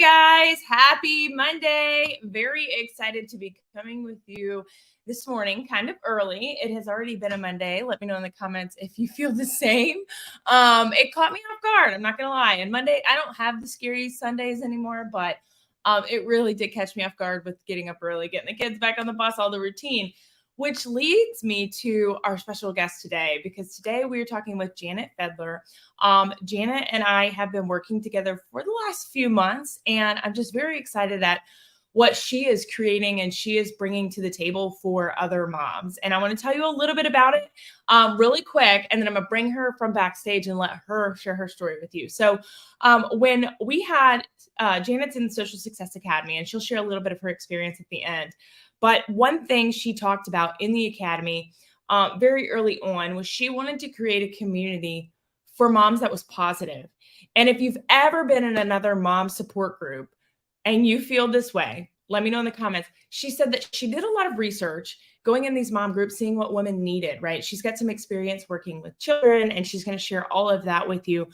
guys, happy Monday. Very excited to be coming with you this morning, kind of early. It has already been a Monday. Let me know in the comments if you feel the same. It caught me off guard. I'm not going to lie. And Monday, I don't have the scary Sundays anymore, but it really did catch me off guard with getting up early, getting the kids back on the bus, all the routine. Which leads me to our special guest today, because today we are talking with Janet Feddeler. Janet and I have been working together for the last few months, and I'm just very excited at what she is creating and she is bringing to the table for other moms. And I want to tell you a little bit about it really quick, and then I'm going to bring her from backstage and let her share her story with you. So when we had Janet's in the Social Success Academy, and she'll share a little bit of her experience at the end. But one thing she talked about in the academy very early on was she wanted to create a community for moms that was positive. And if you've ever been in another mom support group and you feel this way, let me know in the comments. She said that she did a lot of research going in these mom groups, seeing what women needed, right? She's got some experience working with children, and she's going to share all of that with you.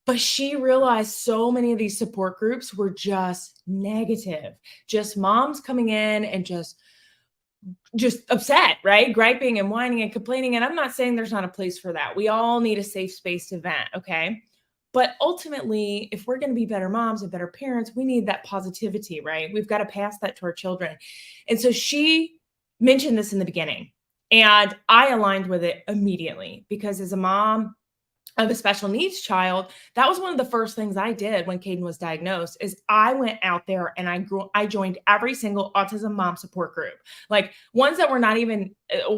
But she realized so many of these support groups were just negative, just moms coming in and just upset, right? Griping and whining and complaining. And I'm not saying there's not a place for that. We all need a safe space to vent, okay? But ultimately, if we're going to be better moms and better parents, we need that positivity, right? We've got to pass that to our children. And so she mentioned this in the beginning, and I aligned with it immediately, because as a mom of a special needs child, that was one of the first things I did when Caden was diagnosed. Is I went out there and I joined every single autism mom support group, like ones that were not even,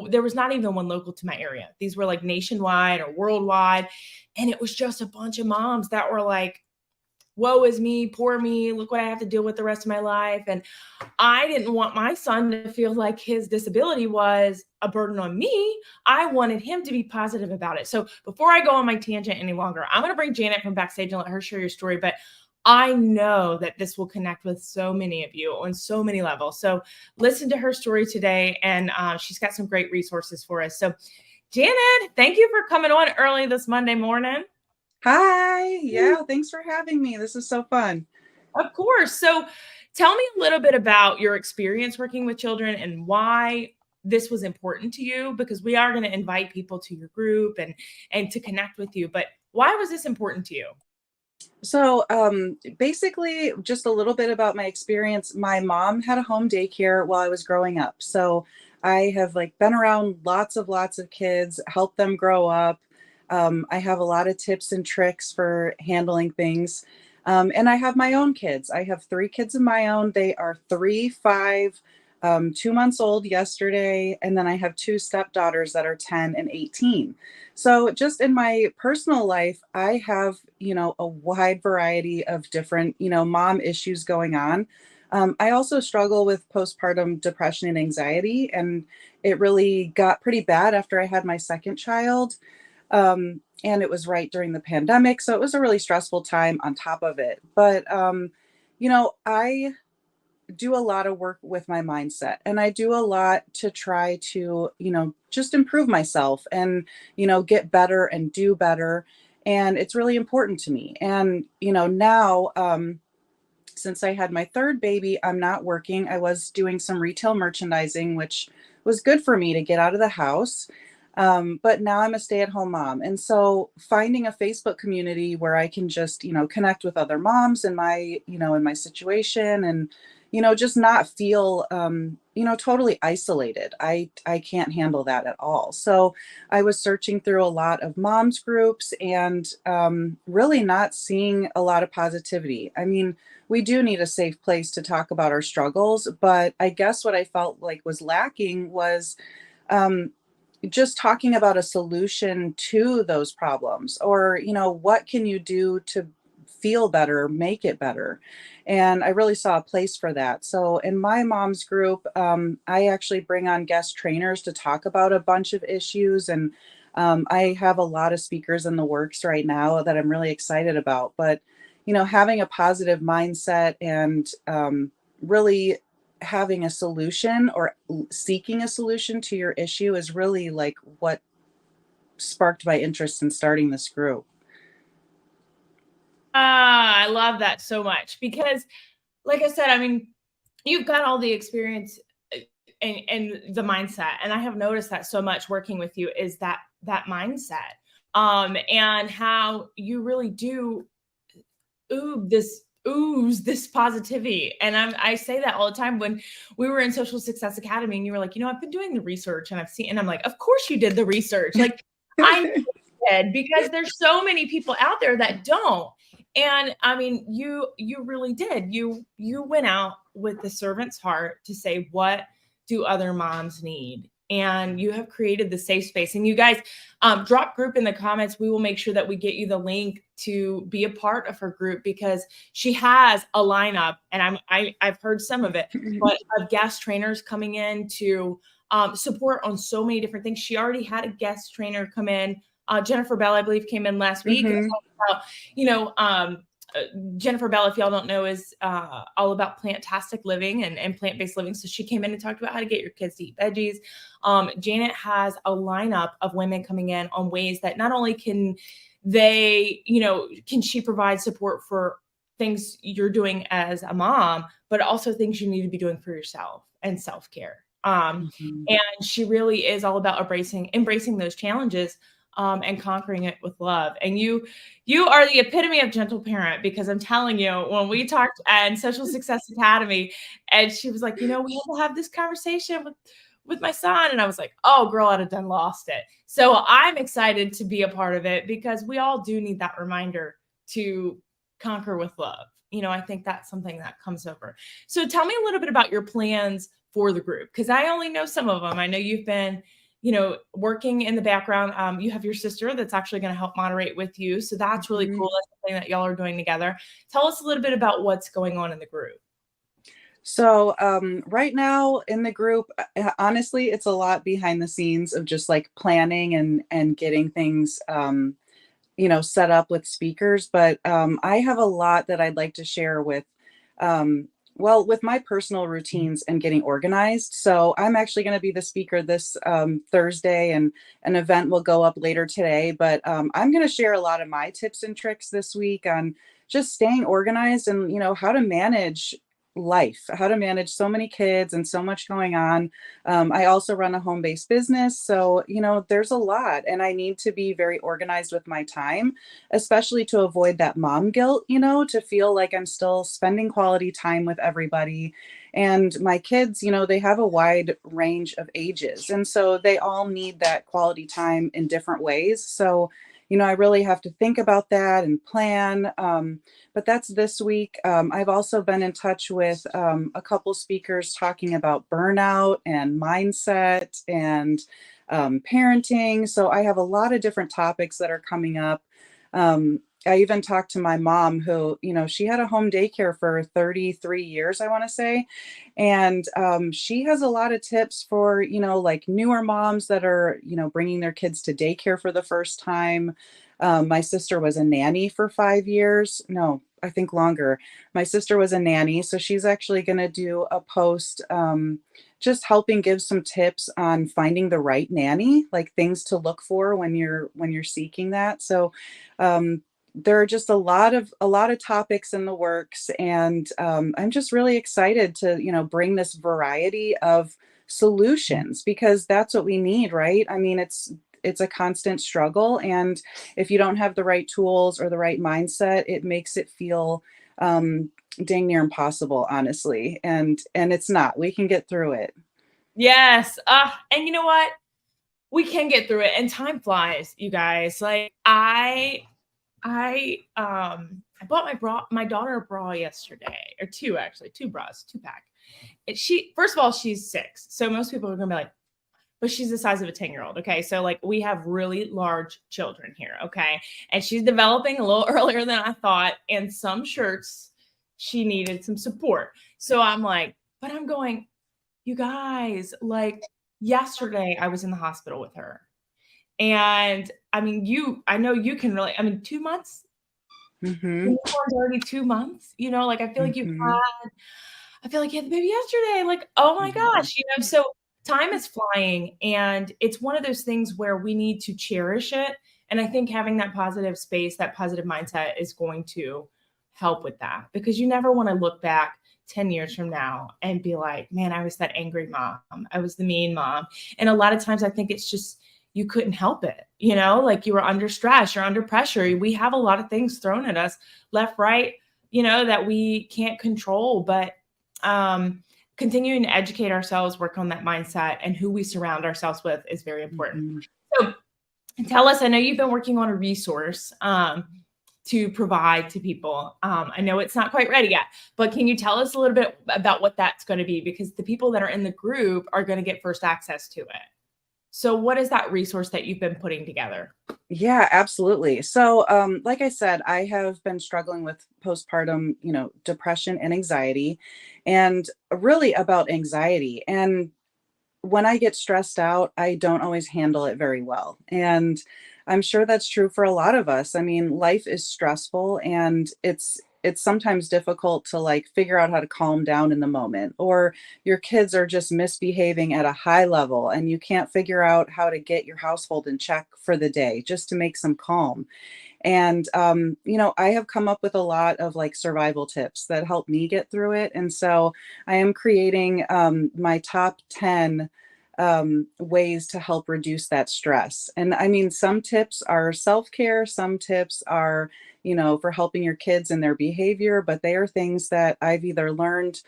there was not even one local to my area. These were like nationwide or worldwide. And it was just a bunch of moms that were like, woe is me, poor me, look what I have to deal with the rest of my life. And I didn't want my son to feel like his disability was a burden on me. I wanted him to be positive about it. So before I go on my tangent any longer, I'm going to bring Janet from backstage and let her share your story. But I know that this will connect with so many of you on so many levels. So listen to her story today, and she's got some great resources for us. So Janet, thank you for coming on early this Monday morning. Hi. Yeah, thanks for having me. This is so fun. Of course. So tell me a little bit about your experience working with children and why this was important to you, because we are going to invite people to your group and to connect with you. But why was this important to you? So, basically, just a little bit about my experience. My mom had a home daycare while I was growing up. So, I have like been around lots of kids, helped them grow up. I have a lot of tips and tricks for handling things. And I have my own kids. I have three kids of my own. They are 3, 5, 2 months old yesterday. And then I have two stepdaughters that are 10 and 18. So just in my personal life, I have, a wide variety of different, mom issues going on. I also struggle with postpartum depression and anxiety, and it really got pretty bad after I had my second child. And it was right during the pandemic. So it was a really stressful time on top of it. But, I do a lot of work with my mindset, and I do a lot to try to, just improve myself and, get better and do better. And it's really important to me. And, now, since I had my third baby, I'm not working. I was doing some retail merchandising, which was good for me to get out of the house. But now I'm a stay-at-home mom. And so finding a Facebook community where I can just, connect with other moms in my, in my situation, and, just not feel, totally isolated. I can't handle that at all. So I was searching through a lot of moms groups, and really not seeing a lot of positivity. I mean, we do need a safe place to talk about our struggles, but I guess what I felt like was lacking was, just talking about a solution to those problems, or what can you do to feel better, make it better. And I really saw a place for that. So in my mom's group, I actually bring on guest trainers to talk about a bunch of issues. And I have a lot of speakers in the works right now that I'm really excited about. But having a positive mindset, and really having a solution, or seeking a solution to your issue, is really like what sparked my interest in starting this group. Ah, I love that so much because, like I said, I mean, you've got all the experience and the mindset, and I have noticed that so much working with you is that mindset, and how you really do ooze this positivity. And I say that all the time when we were in Social Success Academy and you were like, I've been doing the research and I've seen, and I'm like, of course you did the research. Like I know you did, because there's so many people out there that don't. And I mean, you really did. You went out with the servant's heart to say, what do other moms need? And you have created the safe space. And you guys, drop group in the comments. We will make sure that we get you the link to be a part of her group, because she has a lineup, and I've heard some of it, but of guest trainers coming in to support on so many different things. She already had a guest trainer come in. Jennifer Bell, I believe, came in last week. Mm-hmm. About, Jennifer Bell, if y'all don't know, is all about plant-tastic living and plant-based living. So she came in and talked about how to get your kids to eat veggies. Janet has a lineup of women coming in on ways that not only can can she provide support for things you're doing as a mom, but also things you need to be doing for yourself and self-care. Mm-hmm. And she really is all about embracing those challenges, and conquering it with love. And you are the epitome of gentle parent, because I'm telling you, when we talked at Social Success Academy, and she was like, we have to have this conversation with my son. And I was like, oh girl, I'd have done lost it. So I'm excited to be a part of it, because we all do need that reminder to conquer with love. I think that's something that comes over. So tell me a little bit about your plans for the group, because I only know some of them. I know you've been working in the background. You have your sister that's actually going to help moderate with you. So that's really cool. That's something that y'all are doing together. Tell us a little bit about what's going on in the group. So right now in the group, honestly, it's a lot behind the scenes of just like planning and getting things set up with speakers. But I have a lot that I'd like to share with my personal routines and getting organized. So I'm actually going to be the speaker this Thursday, and an event will go up later today. But I'm going to share a lot of my tips and tricks this week on just staying organized and, how to manage life, how to manage so many kids and so much going on. I also run a home-based business. So, there's a lot, and I need to be very organized with my time, especially to avoid that mom guilt, to feel like I'm still spending quality time with everybody. And my kids, they have a wide range of ages. And so they all need that quality time in different ways. So, I really have to think about that and plan. But that's this week. I've also been in touch with a couple speakers talking about burnout and mindset and parenting. So I have a lot of different topics that are coming up. I even talked to my mom who, she had a home daycare for 33 years, I want to say. And she has a lot of tips for, like newer moms that are, bringing their kids to daycare for the first time. My sister was a nanny for 5 years. No, I think longer. My sister was a nanny. So she's actually going to do a post just helping give some tips on finding the right nanny, like things to look for when you're seeking that. So there are just a lot of topics in the works, and I'm just really excited to bring this variety of solutions, because that's what we need, right? I mean, it's a constant struggle, and if you don't have the right tools or the right mindset, it makes it feel dang near impossible, honestly. And it's not. We can get through it. Yes. And you know what? We can get through it, and time flies, you guys. Like I bought my daughter a bra yesterday, or two, actually, two bras, 2-pack. And first of all, she's 6. So most people are gonna be like, but she's the size of a 10-year-old. Okay. So like we have really large children here. Okay. And she's developing a little earlier than I thought. And some shirts, she needed some support. So I'm like, but I'm going, you guys, like yesterday I was in the hospital with her. And I mean, I know you can really, I mean, 2 months, Mm-hmm. already 2 months, like I feel like Mm-hmm. I feel like you had the baby yesterday. Like, oh my Yeah. gosh, so time is flying, and it's one of those things where we need to cherish it And I think having that positive space, that positive mindset is going to help with that, because you never want to look back 10 years from now and be like, man, I was that angry mom. I was the mean mom. And a lot of times I think it's just, you couldn't help it. Like you were under stress, you're under pressure. We have a lot of things thrown at us left, right, that we can't control, but continuing to educate ourselves, work on that mindset, and who we surround ourselves with is very important. Mm-hmm. So tell us, I know you've been working on a resource to provide to people. I know it's not quite ready yet, but can you tell us a little bit about what that's going to be? Because the people that are in the group are going to get first access to it. So what is that resource that you've been putting together? Yeah, absolutely. So, like I said, I have been struggling with postpartum, depression and anxiety, and really about anxiety. And when I get stressed out, I don't always handle it very well. And I'm sure that's true for a lot of us. I mean, life is stressful, and it's sometimes difficult to like figure out how to calm down in the moment, or your kids are just misbehaving at a high level and you can't figure out how to get your household in check for the day just to make some calm. And, I have come up with a lot of like survival tips that help me get through it. And so I am creating my top 10 ways to help reduce that stress. And I mean, some tips are self-care, some tips are, for helping your kids and their behavior, but they are things that I've either learned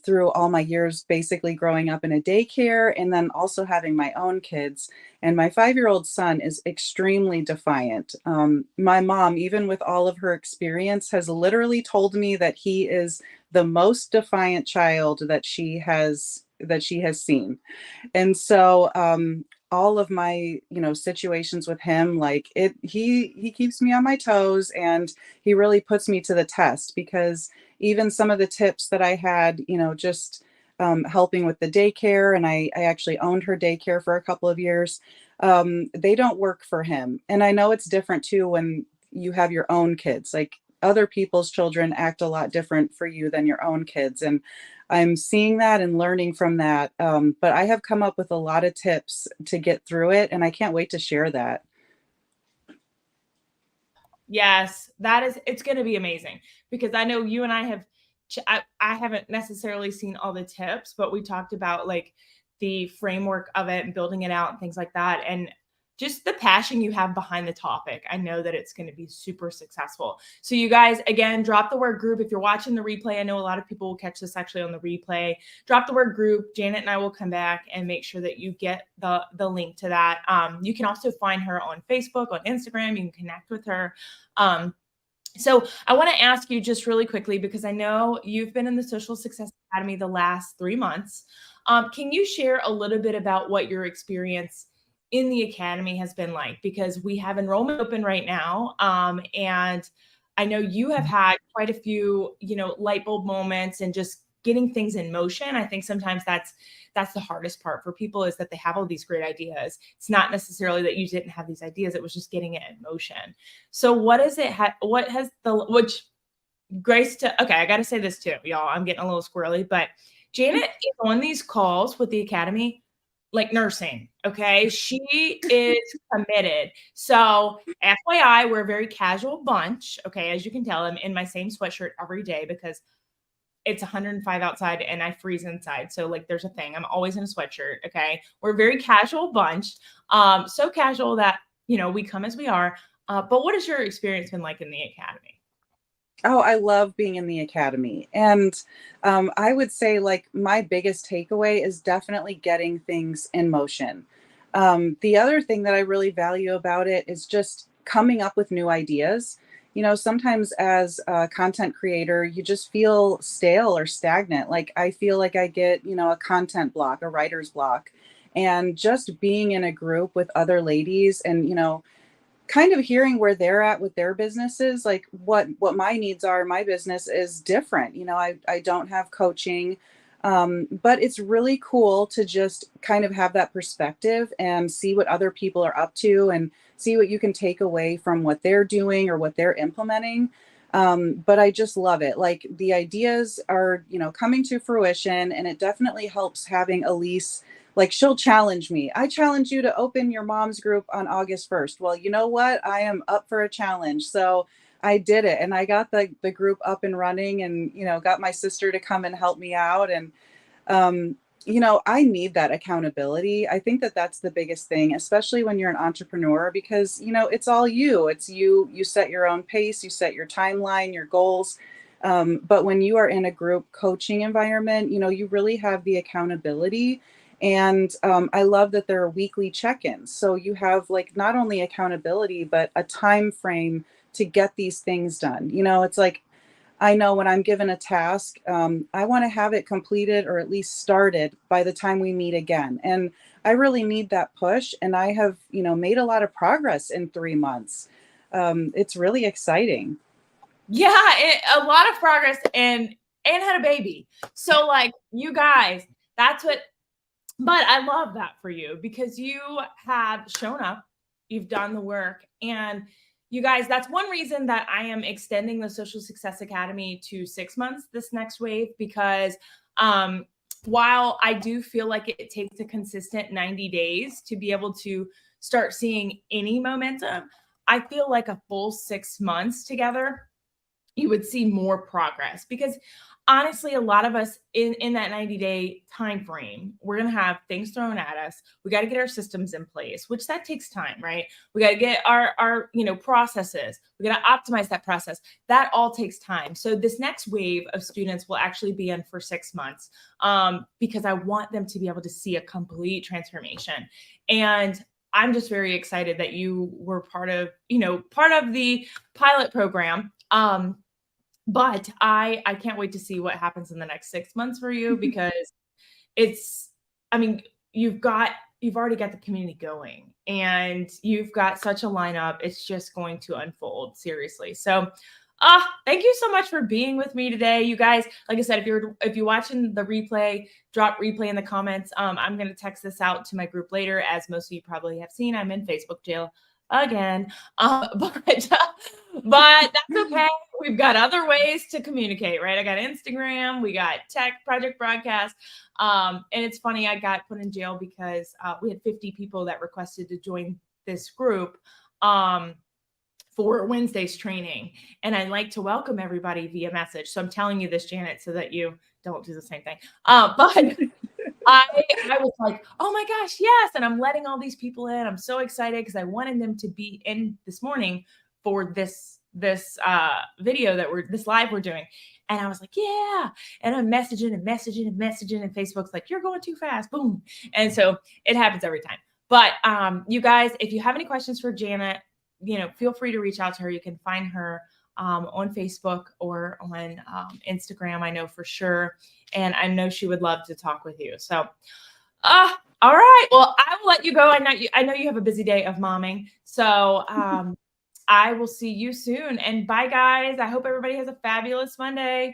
through all my years, basically growing up in a daycare and then also having my own kids. And my 5-year-old son is extremely defiant. My mom, even with all of her experience, has literally told me that he is the most defiant child that she has seen. And so all of my situations with him, like he keeps me on my toes, and he really puts me to the test, because even some of the tips that I had, just helping with the daycare, and I actually owned her daycare for a couple of years, they don't work for him. And I know it's different too when you have your own kids. Like, other people's children act a lot different for you than your own kids. And I'm seeing that and learning from that. But I have come up with a lot of tips to get through it, and I can't wait to share that. Yes, it's going to be amazing, because I know you and I have, I haven't necessarily seen all the tips, but we talked about like the framework of it and building it out and things like that. And just the passion you have behind the topic, I know that it's going to be super successful. So you guys, again, drop the word group. If you're watching the replay, I know a lot of people will catch this actually on the replay. Drop the word group. Janet and I will come back and make sure that you get the link to that. You can also find her on Facebook, on Instagram. You can connect with her. So I want to ask you just really quickly, because I know you've been in the Social Success Academy the last 3 months. Can you share a little bit about what your experience in the Academy has been like? Because we have enrollment open right now. And I know you have had quite a few, light bulb moments and just getting things in motion. I think sometimes that's the hardest part for people, is that they have all these great ideas. It's not necessarily that you didn't have these ideas. It was just getting it in motion. So what is it? Grace okay, I got to say this too, y'all. I'm getting a little squirrely, but Janet is on these calls with the Academy like nursing. Okay. She is committed. So FYI, we're a very casual bunch. Okay. As you can tell, I'm in my same sweatshirt every day because it's 105 outside and I freeze inside. So like, there's a thing. I'm always in a sweatshirt. Okay. We're a very casual bunch. So casual that, we come as we are. But what has your experience been like in the Academy? Oh, I love being in the Academy. And I would say like my biggest takeaway is definitely getting things in motion. The other thing that I really value about it is just coming up with new ideas. Sometimes as a content creator, you just feel stale or stagnant. Like I feel like I get, a content block, a writer's block. And just being in a group with other ladies and, kind of hearing where they're at with their businesses, like what my needs are. My business is different. I don't have coaching, but it's really cool to just kind of have that perspective and see what other people are up to and see what you can take away from what they're doing or what they're implementing. But I just love it. Like the ideas are, coming to fruition, and it definitely helps having Elise like she'll challenge me. I challenge you to open your mom's group on August 1st. Well, you know what? I am up for a challenge. So I did it, and I got the group up and running, and, you know, got my sister to come and help me out. And, um, you know, I need that accountability. I think that that's the biggest thing, especially when you're an entrepreneur, because, you know, it's all you. It's you. You set your own pace, you set your timeline, your goals. But when you are in a group coaching environment, you know, you really have the accountability. And I love that there are weekly check-ins. So you have like not only accountability, but a time frame to get these things done. You know, it's like, I know when I'm given a task, I want to have it completed or at least started by the time we meet again. And I really need that push. And I have, you know, made a lot of progress in 3 months. It's really exciting. Yeah, a lot of progress, and had a baby. So like you guys, that's what. But I love that for you because you have shown up, you've done the work, and you guys, that's one reason that I am extending the Social Success Academy to 6 months this next wave, because while I do feel like it takes a consistent 90 days to be able to start seeing any momentum, I feel like a full 6 months together, you would see more progress, because honestly, a lot of us in that 90-day time frame, we're going to have things thrown at us. We got to get our systems in place, which that takes time, right? We got to get our processes. We got to optimize that process. That all takes time. So this next wave of students will actually be in for 6 months, because I want them to be able to see a complete transformation. And I'm just very excited that you were part of the pilot program. But I can't wait to see what happens in the next 6 months for you, because you've already got the community going, and you've got such a lineup. It's just going to unfold, seriously. So, thank you so much for being with me today, you guys. Like I said, if you're watching the replay, drop replay in the comments. I'm going to text this out to my group later, as most of you probably have seen. I'm in Facebook jail again, but that's okay. We've got other ways to communicate, right? I got Instagram, we got Tech Project Broadcast, and it's funny, I got put in jail because we had 50 people that requested to join this group for Wednesday's training, and I like to welcome everybody via message. So I'm telling you this, Janet, so that you don't do the same thing. But I was like, oh my gosh, yes. And I'm letting all these people in. I'm so excited because I wanted them to be in this morning for this video this live we're doing. And I was like, yeah. And I'm messaging, and Facebook's like, you're going too fast. Boom. And so it happens every time. But you guys, if you have any questions for Janet, feel free to reach out to her. You can find her on Facebook or on Instagram, I know for sure. And I know she would love to talk with you. So, all right. Well, I will let you go. I know you have a busy day of momming. So I will see you soon. And bye, guys. I hope everybody has a fabulous Monday.